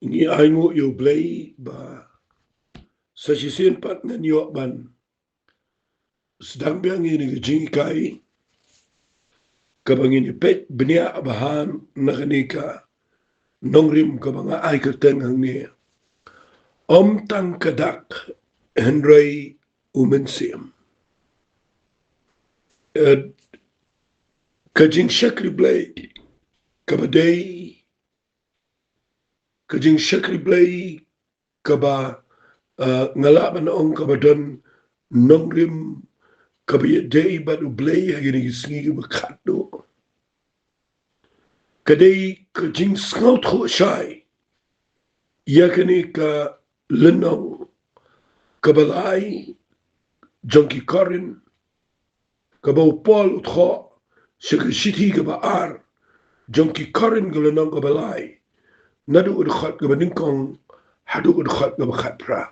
Ni aingo yo blay ba sa sisen pat ngan yo ban sedang biang ini ke jingkai kabang ini pet benia abahan nakanika nongrim kabanga ai ka tengang ni om tang kadak Henry umensiam kajing shakri blay kabadai kajing shakri blay kaba ngalaban ong kabadon nongrim kabiya day badu blay hagini gisngi bakado kadai kajing scout ho shai yakani ka lenong kabalai jonki korin kabaw pol utho shikishiti kaba ar jonki korin galenong kabalai nadu udkhot kaba ninkong hadu udkhot kaba khatpra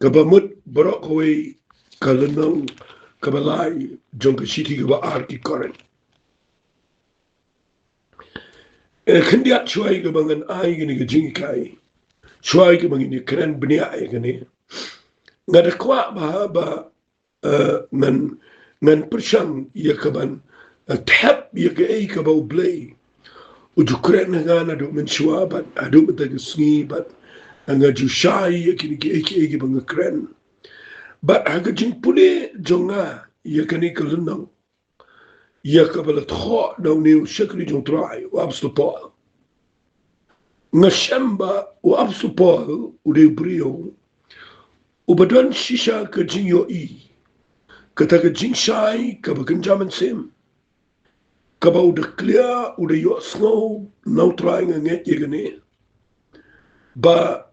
kaba mut borok away kalenong kabalai jonki shiti kaba ar ki korin kendiat chuai kaba ngan ai gini ka jingkai chuai kaba ngini keren benia ay gani ngada kwa ba ngan persyang ya kaban tap ya ke ay kabaw blay ujukren nga na do menshwa bat adu betag sngi bat nga ju shai ya kini ki ay bang kren bat haga jing pule jonga ya kani kalunang ya kabala tho daw ni shakri jong trai wa abstopol nga shamba wa abstopol ude brio ubadon shisha ka jing yo kata ka jing shai ka bakan jaman sim kaba udah clear udah yo snow now trying nget yegane ba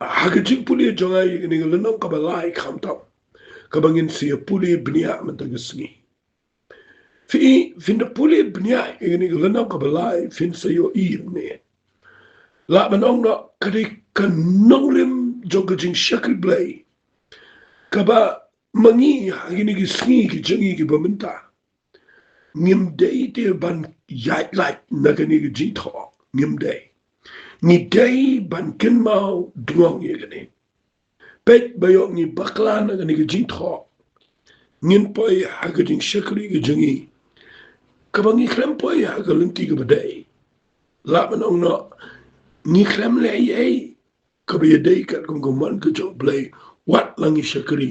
haga jing puli jonga yegane lenong kaba lai khamtam kaba ngin si puli bnia mentagasngi fin da puli bnia yegane lenong kaba lai fin sayo ne la manong no kadi kanonglim joga jing shakri blay kaba mangi hagini gisngi ki jangi ki bamenta ngim day te ban yat like nagani ki jitho ngim day ni day ban kin mau dungong yegani pet bayok ni bakla nagani ki jitho ngin poi hagading shakri ki jangi kabangi krem poi hagalunti ki baday la manong no ni krem le ay kabaya day kat kung man ka jok blay wat langi shakri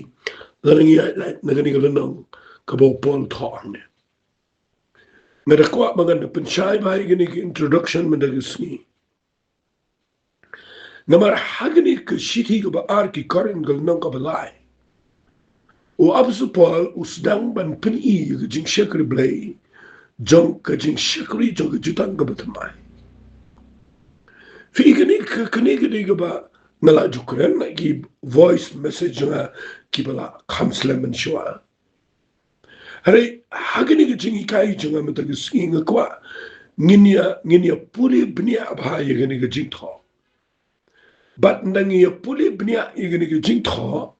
langi yat like nagani ki lanong kabaw pol thong ne ngada kwa maganda pensyai bahay gini ki introduction madagasni namar hagani ka shiti ka baar ki karin galnang ka balay o absupal usdang ban pini ka jing shakri blay jong ka jing shakri jong ka jutang ka batamay fi gani ka ba nala jukren na ki voice message nga ki bala kamsleman shwa hare hagani ka jingi kai junga matagasngi nga kwa nginya puri bnia abha yegani ka jing tho bat ndangi ya puli bnia yegani ka jing tho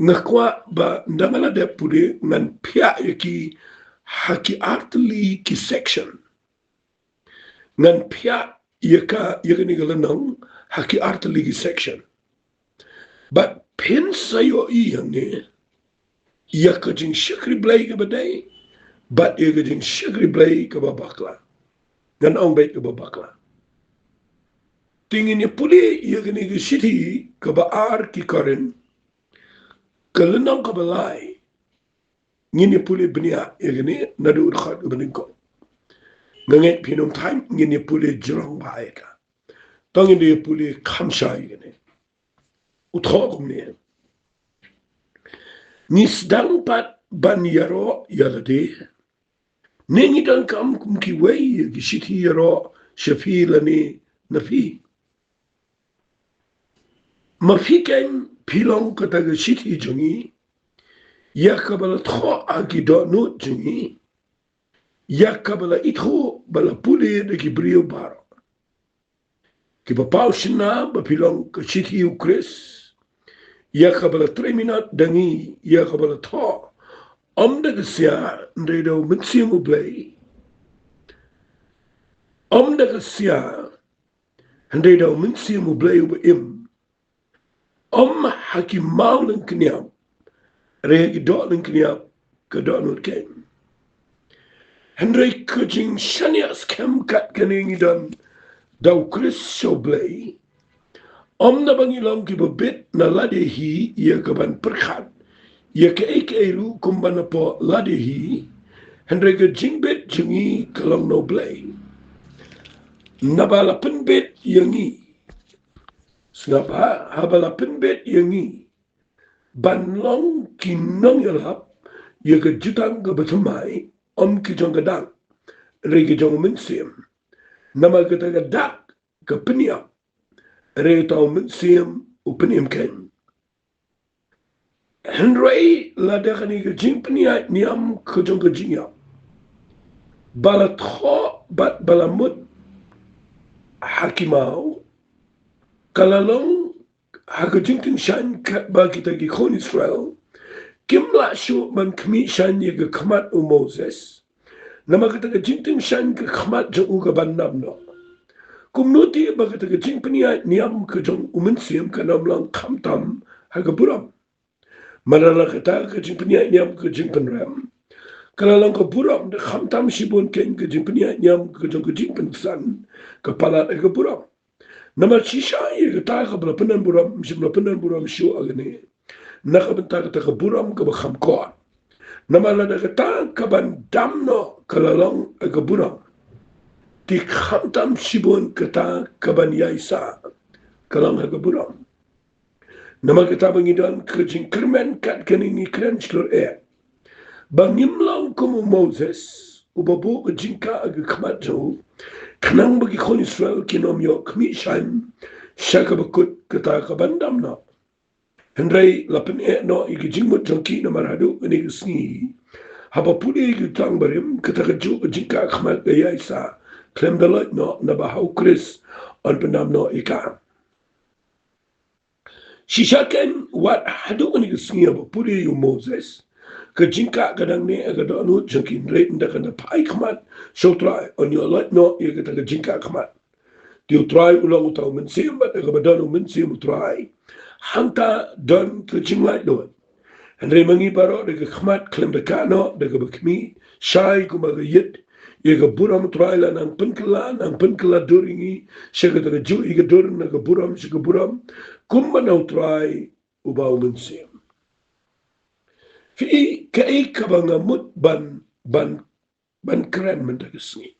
nga kwa ba ndangala de puri ngan pia yaki haki artli ki section ngan pia yaka yegani ka lanang haki artli ki section but pin sayo yangi yaka jing shakri blay ka baday bat yaka jing shakri blay ka babakla ngan ong bay ka babakla tingin ya puli yaka ni ka shiti ka baar ki karin kalanang ka balay ngin ya puli bnia yaka ni nadu udkhat ka baningko ngangit pinong time ngin ya puli jirong bahay ka tangin ya puli kamsha yaka ni uthokum ni nisdang pat ban yaro yalade nengi dan kam kum ki way ki shiti yaro shafilani nafi mafiken pilong kataga shiti jungi yakabala tho agido no jungi yakabala itho bala puli de ki brio baro ki papau shina ba pilong ka shiti ukris yakabala 3 minute dangi yakabala tho om daga siya ndedo mitsimu blay om daga siya Handai daw mensi mo blay uba im. Haki mau ng kanyam. Raya ki dot ng kanyam. Kadot not kem. Handai kujing shanias kem kat kaning idan. Daw Chris so blay. Na bangilang ki babit na ladehi ia kaban perkhat. Ia ke ru kumbana po ladehi. Handai ka jingbit jingi kalang no blay. Nabala penbit yangi. Sengapa habala penbit yangi. Banlong kinong yalap. Ia ke jutang ke betamai. Ki jong kadang. Regi jong mensim. Nama kata kadak ke peniap. Regi tau mensim upeniam ken. Henry ladakani ke jing peniap niam ke jong ke jingyap. Balat kho bat balamut hakimau. Kalalong hakajingting shan kat ba kita ki kon Israel. Kimla shu man kmi shan ye ke khamat u Moses. Nama kata ke jingting shan ke khamat jong u ke bandam no. Kumnuti ba kata ke jing peniat niam ke jong umensiam ka namlang kamtam hagaburam. Marala kata ke jing peniat niam ke jing penram. Kalalang ke buram de kamtam sibun ken ke jing peniat niam ke jong ke jing pensan kepala ke buram. Nama sisa ye kata ke bela penan buram si bela penan buram syu agane. Naka bentar kata ke buram ke bakham koat. Nama lada kata ke bandam no kalalang ke buram. Di khamtam sibun kata kaban yaisa kalang hagaburam. Nama kata bangidan kerjing kermen kat keningi keren selur Bangimlang kumu Moses ubabu kejingka aga khamat jau kenang bagi kon Israel kinom yo kmi shan syaka bakut kata kabandam no. Hendrai lapen no ikijing mut jangki na maradu ini kesni. Haba pudi ikitang barim kata keju kejingka khamat yaisa. Klem dalat no na bahau Chris on penam no ika. Shishaken wat hadu ni kesngia ba puri yu Moses. Kejingka kadang ni agak anu jangkin rate nda kana pai khamat so try on your light no ya kata kejingka khamat. Tiu try ulang utau mensim ba agak badanu mensim try. Hanta don kejing light do. Andre mangi paro de khamat klem de kano de bakmi shai kumaga yit. Ia buram traila nang penkela duringi sega daga ju iga durin naga buram sega buram kumba nau trai ubau mensim. Fi kai kabanga mut ban keren mendagasni.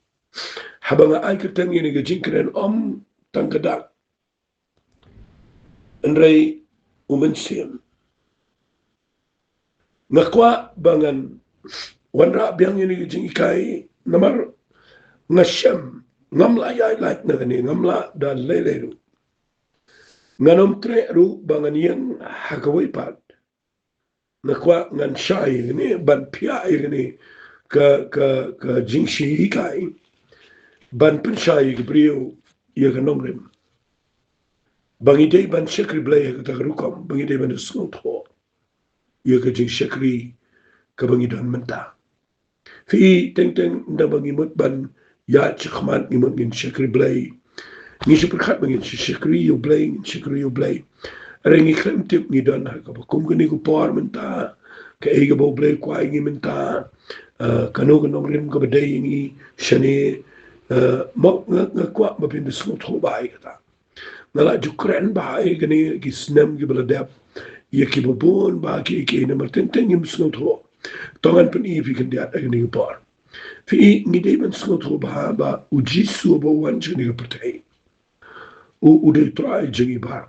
Habanga ai ketangi ni gajing keren tangkadak. Andrei umensim. Ngakwa bangan wanra biang ini gajing ikai namar ngasham ngamla yai like na gani ngamla dan leleru nganom tre ru bangan yang hakawai pat nakwa ngan shai gani ban pia gani ka jingshi ikai ban pen shai gibriu ya ganom rem bangi dei ban shakri blay ka tagrukam bangi dei ban skotho ya ka jing shakri ka bangi dan menta fi teng nda bangi mut ban ya chikman imut ngin shakri blay ni superkhat bangin shakri yu blay rengi krem tip ni dan ha ka kum gni ku por menta ka ega bo blay kwai ngi menta kanu nong rim ka badai ni shane mok nga kwa ma pin de skot ho bai ka ngala jukren bai gni ki snem gi bla dep ye ki bo bon ba ki na marten ten yim skot ho tongan pen i fi kan dia gni por fi ngi de ben skot ho ba uji su bo wan chni ka pertai udah try jengi bar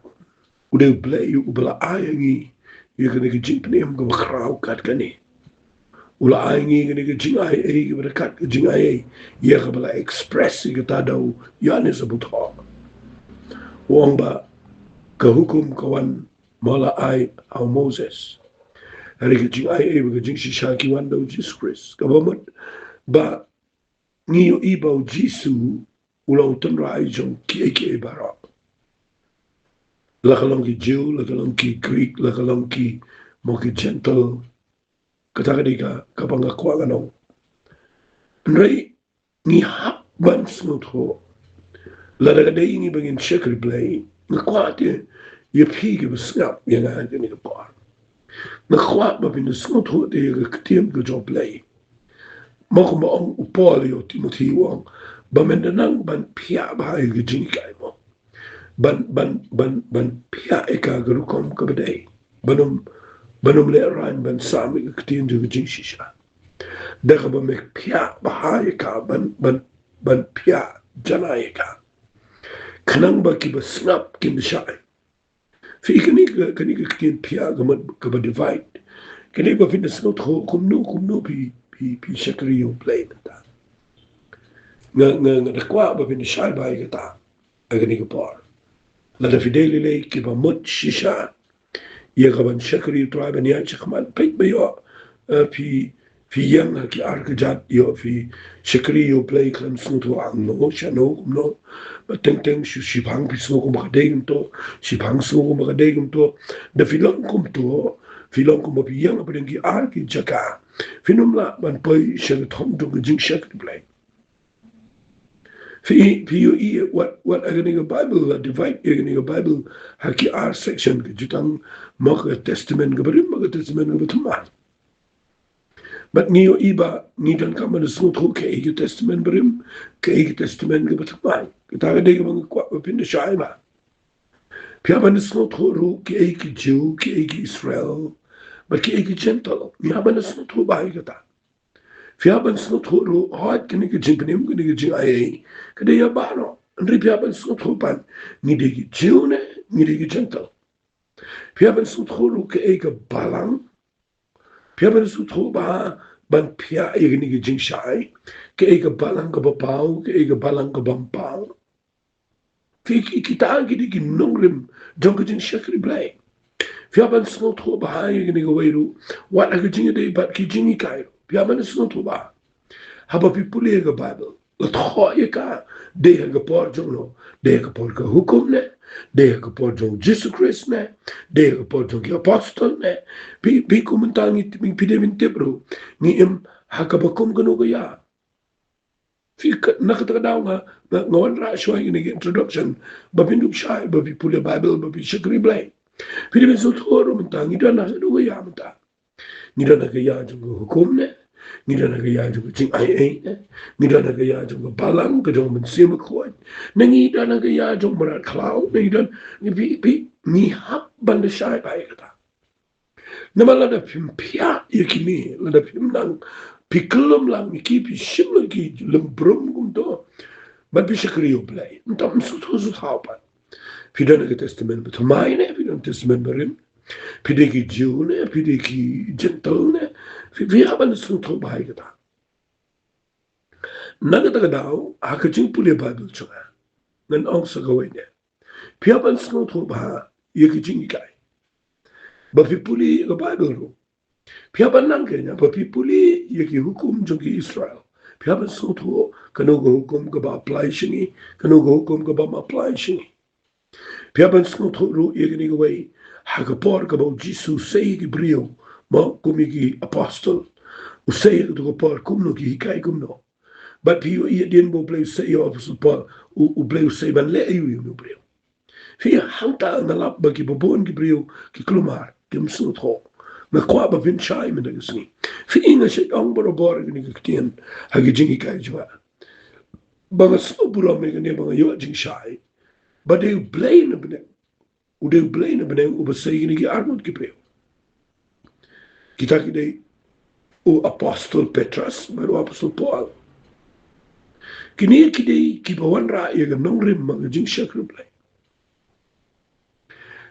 udah play ubala ayangi ya kena jing pnem go kraw kat kani ula ayangi kena jing ay go kat jing ay ya kabala express ga tadaw yan is about ha wong ba ka hukum kawan mala ay au Moses hari jing ay ga jing shaki wanda Jesus Christ kabamot ba ngiyo ibaw jisu ula utan rai jong ki barok lakalong ki Jew, lakalong ki Greek, lakalong ki mo ki gentle, katakadika kapangakwa ganong. Nray, ni hapban snut ho, Lada kada ini bangin shekri play. Ngakwat ya pigi besngap yang ada ni kapar. Ngakwat ba bin snot ho de ya ktiem ke job play. Mako ma ong upol yo Timothy wong. Ba mendanang ban pia ba ay gijing kay mo. Ban pia eka garukom kabadai. Banum le ran ban sami ktiem de gijing shisha. Daga ba mek pia ba hay ka ban pia janay ka. Kanang ba ki ba snap ki ba shay. Fi kani ka ktiem pia ka ba divide. Kani ba fin snot ho kumno pi shakri yung play nata. Nga nakwa ba fin shay ba ay kata. Agani ka par. Lada fideli le ki ba mut shisha. Iya ka ban shakri yung tribe niya chakman. Pait ba yo fi yang ki arkajat yo fi shakri yung play klam snot ho ang no siya no kumno. Teng shibang pi snot ko makadegim to. Shibang snot ko makadegim to. Da filong kum to. Filong kum mapi yang apa dengi arki jaka. Finum la ban poi shag thong to jing shag play. Fi yo what agani ga Bible la divide agani ga Bible haki ar section ke jutang mak testament ga berim mak testament ga betuman. But niyo iba ni dan ka man snot ho ke ege testament berim ke ege testament ga betuman. Kita ga de ga kwa pin de shaiba. Pia ban snot ho ru ke ege Jew ke ege Israel. But ki ege gentle, ni haban snot ho ba kata. Fi haban snot ho ru hat kini ke jingpenim kini ke jing ai. Kada ya bano, andri fi haban snot ho pan ni de ge Jew ne, ni de ge gentle. Fi haban snot ho ru ke ege balang. Fi haban snot ho ba ban pia ege ni ge jing shai. Ke ege balang ka bapau, ke ege balang ka bampau. Fi kita angi di ki nongrim jong ke jing shakri blay. Fiaban snot ho ba ay gani gawairu wat aga jinga day bat ki jingi kairo fiaban snot ho ba haba pipuli ga Bible la tho ye ka de ga por jono de ga por ka hukum ne de ga por jong Jesus Christ ne de ga por jong apostle ne pi kumentangi mi pidevin tebro ni im hakabakum gano ga ya fi nakata daw nga ngawan ra shwa ni introduction ba pindup shay ba pipuli Bible ba pi shakri blay Pidevin sotoro menta ngida na do ya menta ngida na ya jung hukum ne ngida na ya jung jing ai ne ngida na ya jung balang ka jung men sim ko ne ngida na ya jung mara cloud ne ngida ni hab ban de shai bai kata na mala da pim pia yakini la da pim nang piklum lang ki pi shim ki lembrum kum to ban pi shakri yo play ntam sotu hapan Pidana ke testament betumai ne, pidana testament berim, pideki Jew ne, pideki gentle ne, fi haban sunto bahai kata. Naga taga daw, haka jing puli Bible chunga, ngan ong sa gawin ne. Fi haban sunto baha, yeki jing ikai. Ba fi puli ga Bible ro. Fi haban nang kenya, ba fi puli yeki hukum jungi Israel. Fi haban sunto kanogo hukum ka ba apply shingi, kanogo hukum ka ba ma apply shingi. Piaban snot ru egni gawai haga por ka bau Jesus sei ki brio ma kumi ki apostle u sei to por kumno ki kai kumno but pio i den bo play sei apostle por u play sei ban le yu no brio fi hanta na lap ba ki bobon ki brio ki klumar kim snot ho na kwa ba vin chai me daga sni fi inga se ong boro bor ni ki tien haga jingi kai jwa ba ga so buro me ne ba yo jing shai But they blame them. They blame them. Uba saying ki armut ki preo. Kita kide o apostle Petrus, baru apostle Paul. Kini kide ki bawan ra ye nong rim mag jing shakru play.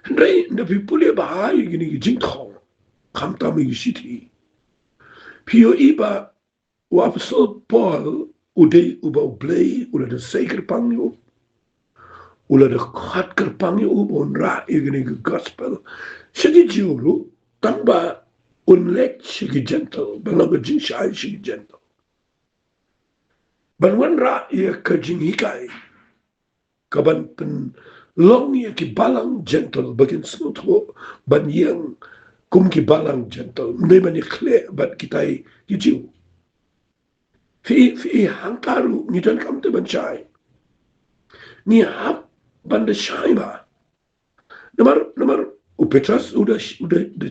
Ndai nda pipule ba ye kini ki jing thong. Kam ta mi city. Pio iba o apostle Paul ude uba blay ula de zeker pangyo. Ula de khat kerpangi ubon ra igni gospel shigi juru tamba unlek shigi gentle balaga jing shai shigi gentle ban wan ra ye ka jing hikai kaban pen long ye ki balang gentle bagin snutho ban yang kum ki balang gentle ne ban clear ban kitai ki jiu fi hangkaru ni dan kam te ban chai ni hap banda shaiba namar o Petras udah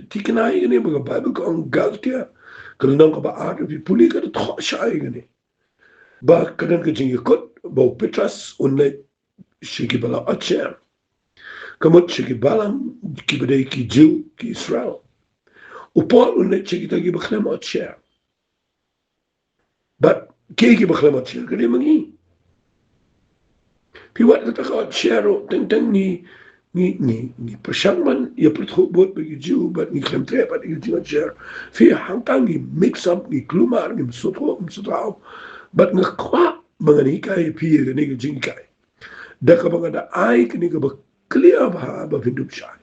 tikenai gini baga Bible ko ang galtia kalau nang ka ba art vi puli ka to shai gini ba kadan ka jingi kot ba Petras unne shiki bala acher kamot shiki balang ki bade ki Jew ki Israel o Paul unne shiki tagi bakhlem acher but ki bakhlem acher kani mangi pi wat ta ka acher teng ni persiapan ya perthubot bagi Jew but ni klem tre but ni acher fi hangtang ni mix up ni klumar ni msutau but ngakwa mangani kai pi ni jingi kai da ka banga da ai kini ka ba clear ba vindup shai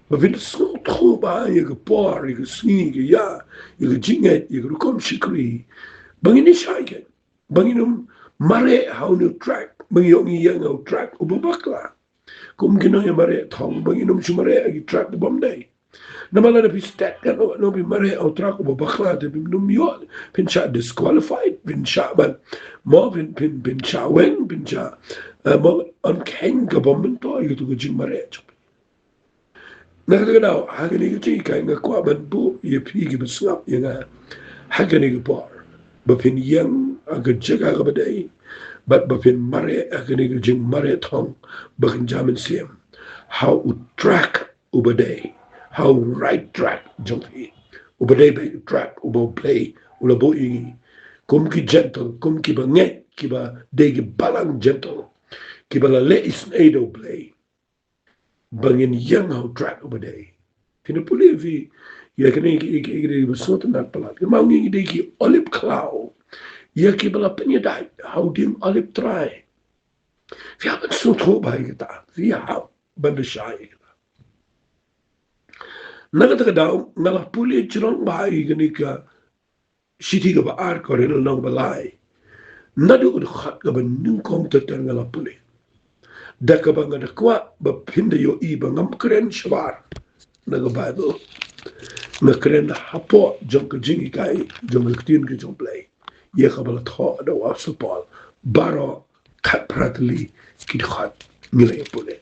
ba vindu so tro ba ye ka por ye ka sni ke ya ye ka jinget ye ka kom shikri bangini shai ke banginum mare how no track bangi yang au track ubakla kum kino ya mare thong banginum shumare agi track bom dai namala na pistat kan no bi mare au track ubakla de num yo pin sha disqualified pin sha ban mo pin sha wen pin sha mo on ken ka bom to yu tu jing mare chop na ka na ha ga ni ji ka nga kwa ban bu ye pi gi besap ye nga ha ga ni por ba pin yang aga jaga ga badai but ba pin mare aga ni jing mare thong ba kan jamin siam how u track ubadai how right track jumpi ubadai ba track ubo play ula bo yi kum ki gentle kum ki ba nge ki ba de gi balang gentle ki ba la le is edo play bangin yang how track ubadai kina puli vi ya kini ki besot na palat ki mau ngi de ki olive cloud ya ki bala penyedai how dim olive try vi haben so tro bei kita vi ha bande shai naga ta daw ngala puli chirong bai gani ka shiti ga ba ar ko rel nang balai nadu ud khat ga ban ning kom ta ngala puli da ka ba ngada kwa ba pinda yo I ba ngam kren shwar naga bible na kren hapo jong ka jingi kai jong ka tin ka jong play ye ka bala tho da wa supal baro khat pratli ki khat ngile puli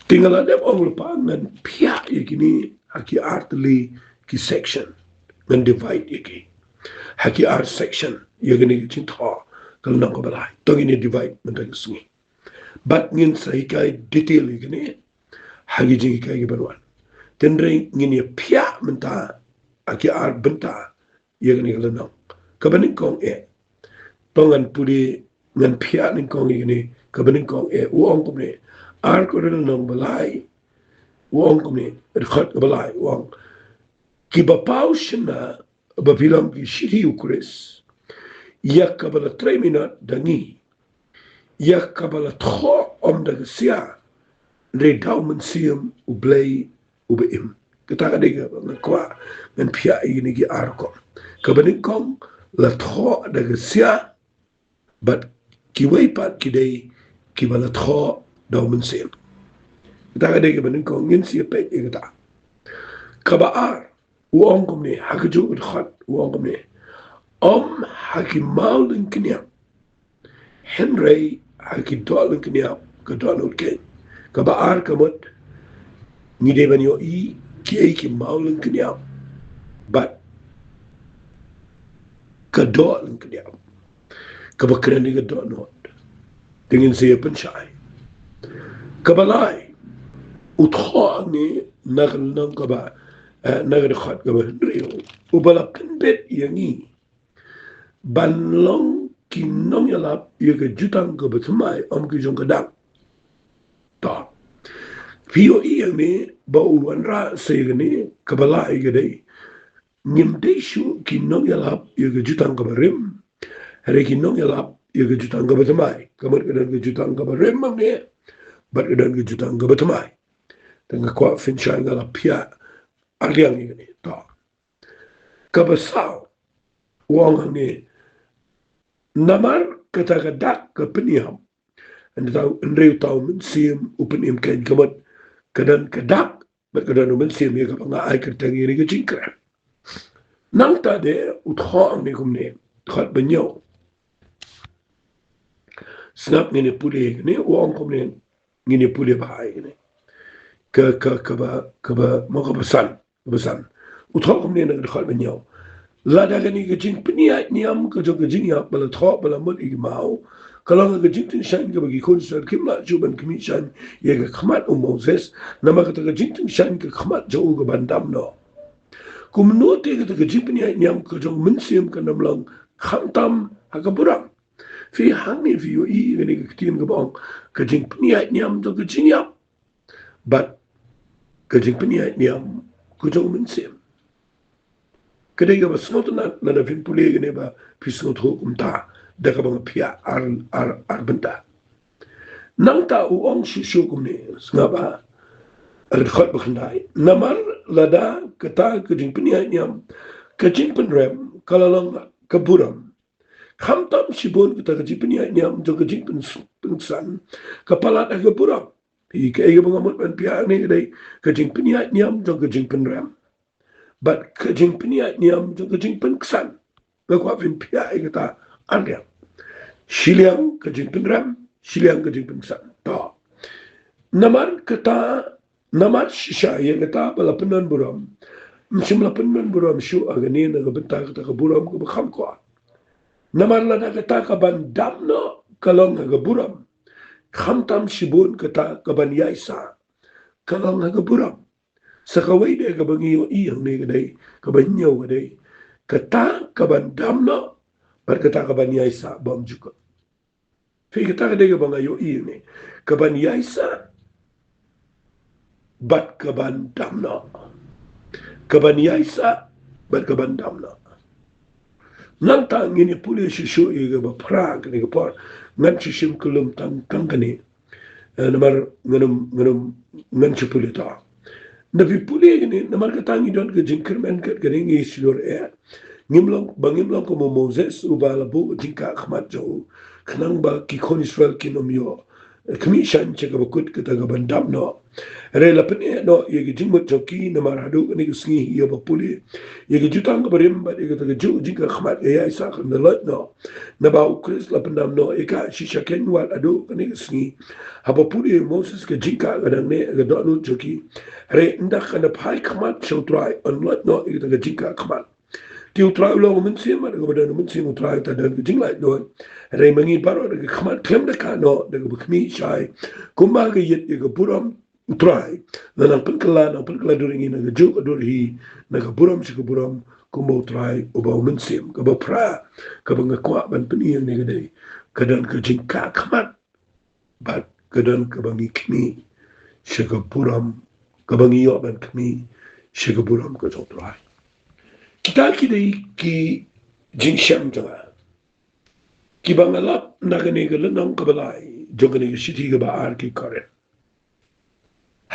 tingala dem ongul pa ngan pia ikini haki artli ki section ngan divide iki haki art section yagani chin tho kal nang ko balai tongini divide mentang sungi but ngin sai kai detail ikini hagi jingi kai gi barwan tenre ngini pia menta haki art benta yagani kal nang kabaning kong tongan pudi ngan pia ning kong ikini kabaning kong uong ko ne ar ko ren nang balai wong ko ni khat balai wong ki ba paushna ba bilang ki shiri ukres yak ka bala 3 minute dangi yak ka bala tho om da sia re daumen siam u blay u beim kita ka dega na kwa ngan pia ini gi ar ko ka banin kong la tho da sia but ki wei pat ki dei ki bala tho daumen siam kita ka dega banin kong ngin sia pe kita kabaar uong kom ni hakaju ut khat uong kom ni om haki maulin knya henry haki dolin knya ka donald ken kabaar kamot ni de ban yo I ki maulin knya but ka dolin knya ka bakran ni ka donald tingin siya pensyai kabalai utho ni nang kaba nagar khat ga rio ubala penbet yangi banlong kinong yalap yaga jutang ga batmai om ki jong kadang ta pio yang ni ba uwan ra segani kabala igade nim deshu kinong yalap yaga jutang ga rim hare kinong yalap yaga jutang ga batmai kamar kadan ga jutang ga rim mangne bat kadan ga jutang ga batmai tanga kwa finshan ga pia aliang ini ta kabasau wong ni namar kata kadak ke peniam and tau ndreu tau men sim upen im ken kamat kadan kadak kadan men sim ya kapanga ai kertangi ni ke cingkra nang ta de utho ni kumne khat banyo snap ngene pule ngene uang komne ngene pule bahai ngene ke ba mo ka besan uthok komne na khol ben yaw la da gani ke jing pnia niam ke jo ke jing ya bala thok bala mut i mau kalau ke jing tin shan ke bagi kun sar kimla juban kimi shan ye ke khmat moses nama ke jing tin shan ke khmat jo ke bandam no kumno te ke jing pnia niam ke jo mensim ke namlang khantam hakaburam fi hangi fi yo i gani ke tin ke bang ke jing pnia niam jo ke jing ya but ke jing pnia niam ke jo mensim kedai ba snot na fin pule gane ba pisnot ho umta daga ba pia ar benda nang ta u ong shu kumne ngaba ar khot ba khandai namar lada kata kajing pnia nyam kajing penrem kalalong kaburam khamtam shibon kata kajing pnia nyam jo kajing pensan kapala da kaburam i ke ga ngamot ban pia ne dai kajing pnia nyam jo kajing penrem but kajing penia niam jo kajing penksan ba kwa fin pia ikata anda shiliang kajing penram shiliang kajing penksan to namar kata namar shisha ye kata bala penan buram msimla penan buram shu agani na gabenta kata buram ko kham ko namar la kata ka ban damno kalong ga buram khamtam shibun kata ka ban yaisa kalong ga buram sakawai de ka bangi yo i ang ne kadai ka banyo kadai kata ka ban damno bar kata ka ban yaisa bam juga fi kata kadai ka banga yo i ne ka ban yaisa bat ka ban damno ka ban yaisa bat ka ban damno nang ta ngini puli shisho i ga ba prag ne ka par ngan shishim kulum tang kangani namar ngan chupuli ta na vi puli gini na marka tangi don ke jingkir men ke gani ngi silor ngimlong bangimlong ko moses ubala bu jingka khmat jo khnang ba ki khon israel ki nomyo kmi shan che ka bakut ke ta ga bandam no re la pen no ye gi jingmut joki na maradu ni sngi ye ba puli ye gi jutang ka barim ba ye ga ju jingka khmat ye isa khn na lot no na ba ukris la pendam no e ka shisha ken wal adu ni sngi haba puli moses ke jingka ga ne ga do no joki re ndak na pai khmat so try on lot no e ga jingka khmat tiu try lo men sim ma ga badan men sim try ta dan jing lai do re mangi baro ga khmat klem da ka no da ga khmi shai kuma ga yet ga buram try na na pun kala during ina ga ju dur hi na ga buram shi ga buram kuma try o ba men sim ga ba pra ga ba ga kwa ban pun i ne ga dai ka dan ga jingka khmat ba ga dan ka bangi khmi shi ga buram ka bangi yo ban khmi shi ga buram ka zo try kita kidai ki jingsham jaga ki bangalap nagane ga lanang kabalai jogane ga shiti ga baar ki kare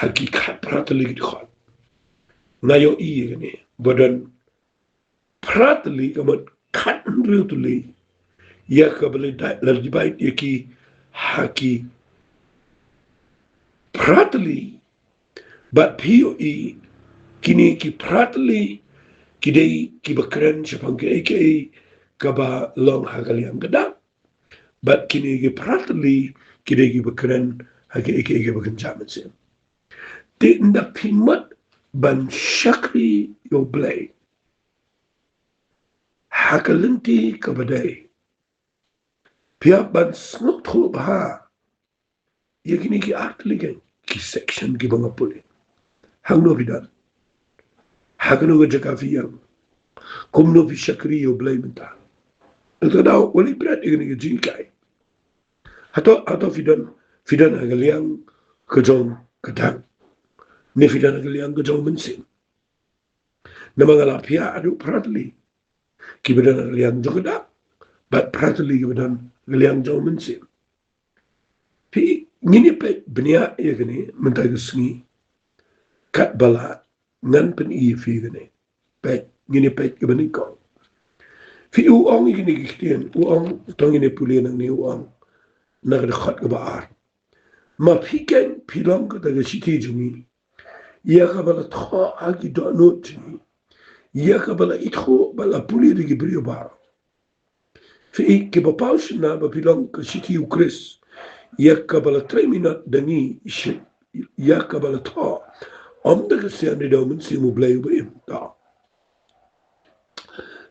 hakikat pratali gi khot nayo i gane bodan pratali ga mat khat rutuli ya kabali larjibai ki haki pratali but pio i kini ki pratali kidai ki bakran shapang ke kaba long hagaliam gada but kini ki pratali kidai ki bakran hage ke bakan jaman se te nda pimat ban shakri yo blay hakalinti kabadai pia ban snuk thu ba ye kini ki artligen ki section ki banga puli hangno bidan hagano ga jakafiyam kumno fi shakri yo blay menta ito daw wali brad igni ga jinkai hato fidan agaliang kajong kadang ne fidan agaliang kajong mensin na mga lapia adu pratli ki bidan agaliang jogada but pratli ki bidan agaliang jong mensin pi ngini pe bnia igni menta gisngi kat bala ngan pen i fi gani pe ngini pe gani ko fi u ong gini gistien u ong tong ngini puli nang ni u ong na ga khat ga baar ma piken pilong ga ga shiti jumi ya ga bala tho agi do no ti ya ga bala itho bala puli ri brio bar Fi ke papaus na ba bilang ke siti ukris ya kabala 3 minute dangi ya kabala ta om da ke sian di daw mun si mu blay ba im ta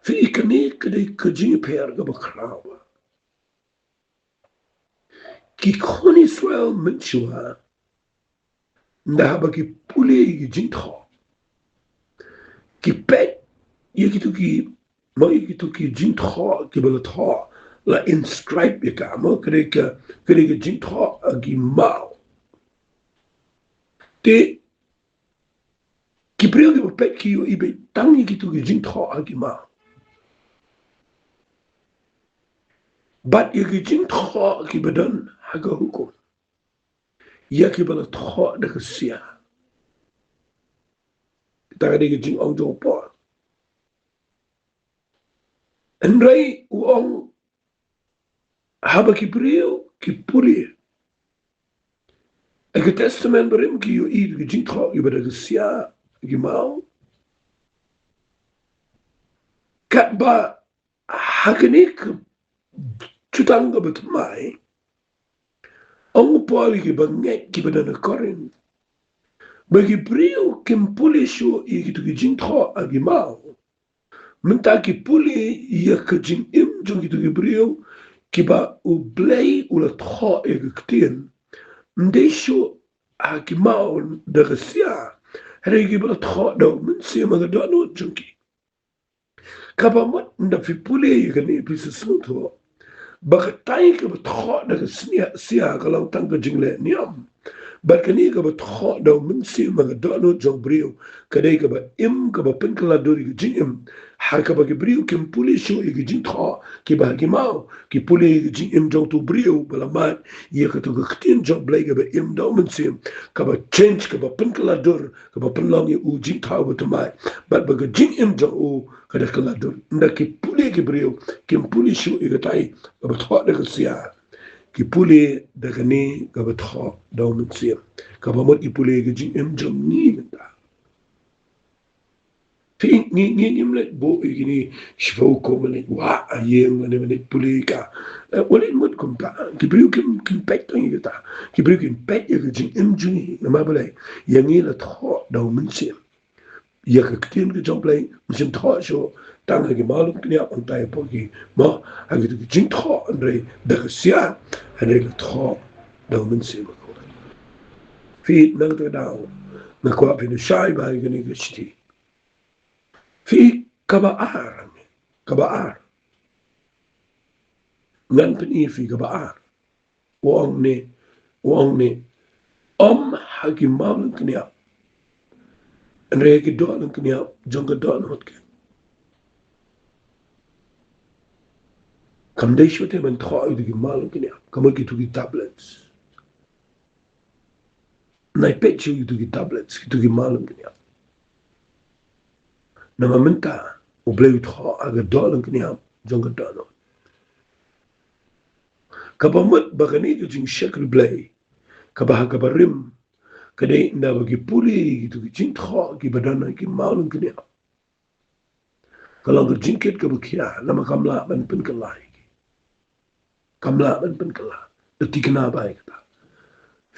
fi kani kade ke jing per ga ba krawa ki kon Israel mun shwa nda ba ki puli ki jing ta ki pet ye ki tu ki mo ye ki tu ki jing ta ki bala ta la in stripe ye ka mo kade ke jing ta gi mau te ki preo ki pet ki yo ibe tangi ki tu ki jing ta gi mau bat ye ki jing ta ki badan haga hukum ya ki bala ta da ka sia ta ga ki jing ong jo po en rai u ong haba ki preo ki puri e ki testament berim ki yo i ki jing ta ki bada ka sia ki mau kat ba hakani ka tutanga bat mai ong poli ki banget ki bada na korin bagi preo kim puli shu i ki tu ki jing ta agi mau menta ki puli ya ka jing im jong ki tu ki preo ki ba u blay u la tho e ki ktien mde shu a ki mau da ka sia hare ki ba la tho da min sia ma ga do no jong ki ka ba mat nda fi puli ya ka ne pi sa su to ba ka tai ka ba tho da ka sia ka lang tang ka jing le niam Balkani ka ba tho da min si ma ga do no jong brio ka dai ka ba im ka ba pen ka la do ri jing im har ka ba ki brio kim puli shu i ki jing tho ki ba ki mau ki puli ki jing im jong tu brio bala mat ye ka tu ka ktin jong blai ka ba im da min si ka ba change ka ba pen ka la dur ka ba pen long ye u jing tho ba tu mai ba ka jing im jong u ka da ka la dur nda ki puli ki brio kim puli shu i ka tai ka ba tho da ka sia ki puli daga ne gaba tho da mun sim ka ba mot ipule ga jin em jom ni da fi ni mle bo ni shvo ko mle wa ayem ne ne puli ka wala mot kum ta ki bru kim pet to ni ta ki bru kim pet ga jin em juni na ma bale yangi la tho da mun sim ya ka ktin ga jom play mun tho sho tang ga malum knya on tai po ki mo ha ga jin tho andre da sia ane la tho da mun sim ko fi nang to da na ko fi no shai ba ga ni ga chiti fi kaba ar ngan pen i fi kaba ar wong ne om ha ki malum knya andre ki do lan knya jong ga do not ke kam dai shote man tho i ki malum knya kam ki tu ki tablets na pet you tu ki tablets ki tu ki malum knya na mamenta o bleu tho aga do lan knya jong ga do not kabamut bagani ki jing shakl blay kabaha kabarim kadai na bagi puli gitu ki jing tho ki badana ki malum knya kalau ga jingket ka bukia lama kamla ban pen kalai kamla ban pen kala tikna bai kata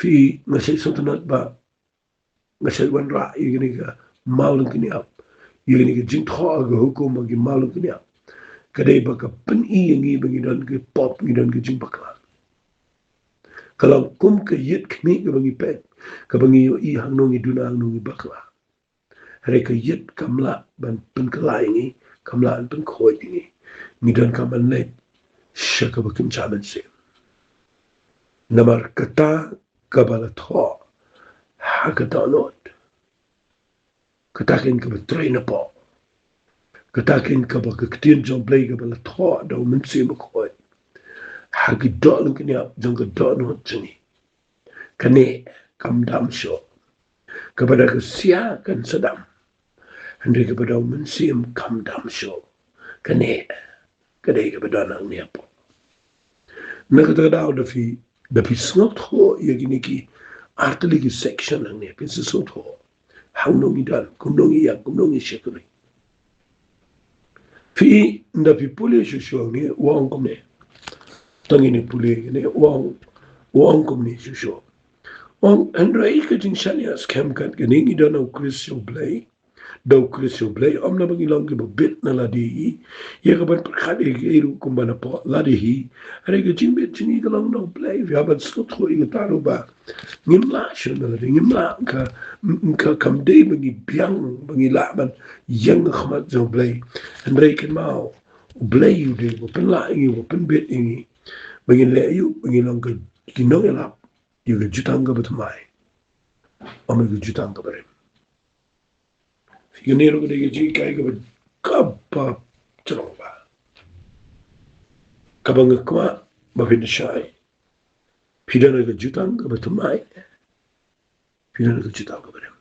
fi ngasai sotanat ba ngasai wan ra igini ga malum knya igini ga jing tho ga hukum bagi malum knya kadai ba ka pen i ngi bagi dan ke pop ngi dan ke jing bakla kalau kum ke yet kni ga bagi pet ka bangi yo i hang nongi duna hang nongi bakla hare ka yet kamla ban pen kala ngi kamla an pen khoi ngi dan kaman net shaka bakim chaman se namar kata kabala tho hakata not katakin ka train po katakin ka ba ktin jom play ka bala tho da mun se mo khoi hagi dolun knya jong ka do no chini kane kam dam sho ka bada ka sia kan sadam hande ka bada mun sim kam dam sho kane kade ka bada nang ne po na ka da da fi da fi snot ho ye gini ki arteli ki section nang ne pin so to hang no mi dan kum no ya kum no ni shekuri fi nda pi pule shusho ni wong komne tangi ni pule ni wong komne shusho wong andrai ka jing shania scam kat gani ni dona Christian Blay daw Christian Blay na bangi lang ke bit na ladi ya ka ban prakhat e iru kumbana po ladi hi are ka jing bit jini ka lang no Blay ya ban skot ko i taru ba ngimla shon na ladi ngimla ka kam dei bangi biang bangi la ban yang khmat zo Blay andrai kan mau Blay yu de ko pen la ngi ko pen bit ngi bangi le yu bangi lang ka kinong ya lap yu ka jutang ka batmai ame ka jutang ka bare Figanero ko dege ji kai ko kapa trova. Kabang kwa ba fin shai. Pidana ko jutang ko batumai. Pidana ko jutang ko bare.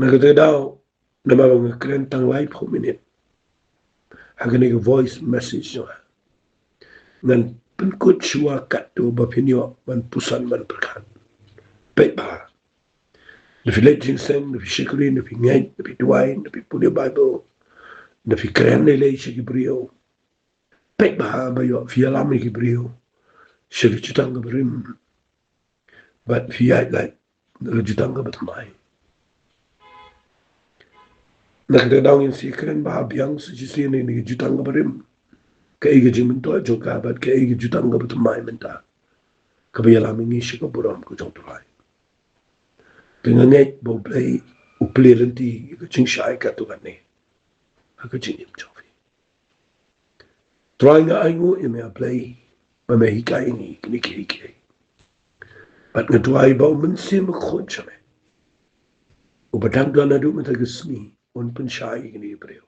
Nagate daw na mabang krentang live po minute. Hagane ko voice message no. Ngan penkut shua kat to ba pinyo man pusan man perkan. Pe ba. Na fi legend seng, na fi shikri, na fi ngay, na fi duwain, na fi punya Bible, na fi kren le shi Gibril. Pek ba yo fi alam Gibril. Shi jutang ko bare. But fi ay like jutang ko batumai. Nagdadawin si kren ba biang sa si ni jutang ko bare. Kaiga jimin to joka but kaiga jutang ko batumai menta. Kabaya alam ni shi ko buram ko jong tulai. Pinganget bo play uplirenti ko ching shai ka to gani. Ako ching im chofi. Try nga aingo ime play ma me hikai ni kini. But nga tuai ba mensim khon chame. Ubadang dana du mata gesmi on pen shai ni breu.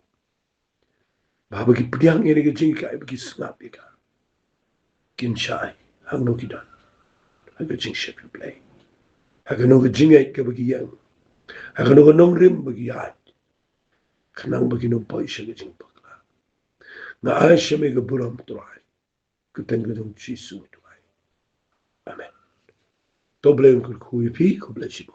Baba ki piang ene ke ching kai ki snap ka. Kin shai hang no ki dan. Ako ching ship play. Ako no ke jing ai ka bagi yang. Ako no nong rim bagi at. Kanang bagi no boy siya ke jing pakla. Nga ay siya may kaburam tuay. Kuteng kadong chisu tuay. Amen. Doble yung kukuipi, kuble siya